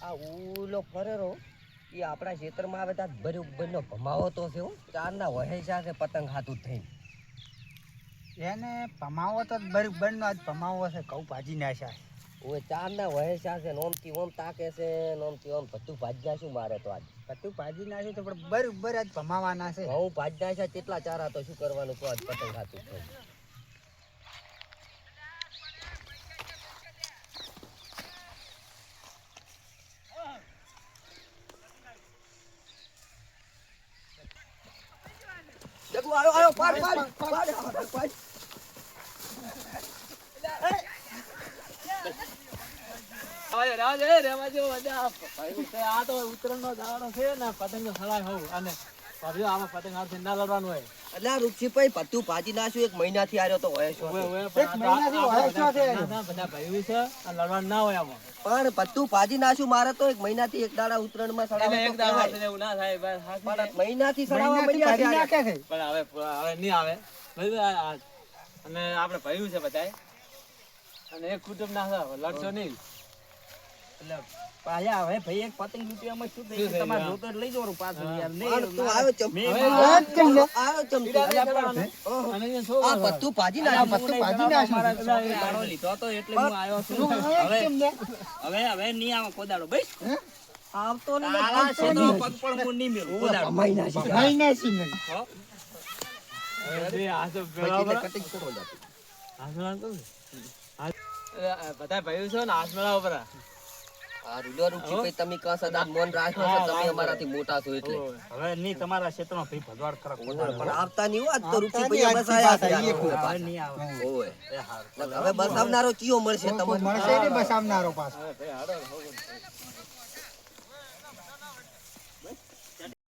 આ ઉલો ફરેરો એ આપણા ક્ષેત્રમાં આવે ત્યાં બરોબરનો ભમાવો તો છે હો. ચારના વહેંચા છે પતંગ હાથું થઈને. એને ભમાવો તો બરોબરનો આજ ભમાવો છે ઘઉં ભાજી નાખ્યા. ઓય ચારના વહેંચા છે ને ઓમથી ઓમ તાકે છે ને ઓમથી ઓમ બધું ભાજી નાખ્યું મારે તો આજ. બધું ભાજી નાખ્યું તો પણ બરોબર આજ ભમાવાના છે. ઘઉં ભાજી નાખ્યા કેટલા ચારા તો શું કરવાનું કહો આજ પતંગ હાથું થઈને. આયો પાડ આ તો ઉત્તરાયણ નો દાડો છે ને પતંગ સળાય હોવ અને ભાભી આમાં પતંગ હાથે ના લડવાનું હોય. એટલે આ રૂપસીભાઈ બધું ભાજી નાખ્યું 1 મહિનાથી આવ્યો તો હોય શું બધા ભાઈ છે આ લડવાનું ના હોય આમાં. પણ બધું ભાજી નાખ્યું મારે તો 1 મહિનાથી એક દાડા ઉત્તરાયણમાં સડાવવા એક દાડો એવું ના થાય બસ પણ મહિનાથી સડાવવા મળ્યા છે નાખે છે. પણ હવે નહીં આવે અને આપણે ભાઈ છે બધાય અને એક કુટુંબ ના લડશો નહીં. એટલે પાયા હવે ભાઈ એક પતંગ લૂંટિયામાં શું થઈ ગયું? તમારે જોતો લઈ જવાનું પાછું યાર. નહીં આવ્યો ચમચી અને આ બધું ભાજી નાખ્યું. દાડો લીધો તો એટલે હું આવ્યો છું. હવે નહીં આવે કોદાડો ભાઈ આવતો ને તારા છેદો પગ પણ હું નહીં મેલું કોદાડો. ભમાઈ નાખી. બધા ભાઈઓ છો ને હાથ મેળા ઉપર આ રૂડો રૂપસીભાઈ તમે કાં સદા મોન રાખ્યો છે, તમે અમારાથી મોટા છો એટલે. હવે નહીં તમારા ક્ષેત્રમાં ભાઈ ભગવાડ કરો. પણ આવતા નહીં હો, આજ તો રૂપસીભાઈ બસ આયા છે. હવે નહીં આવે. ઓય. હવે બસ આવનારો કયો મળશે તમને? મળશે ને બસ આવનારો પાછો. હવે ભાઈ હાડો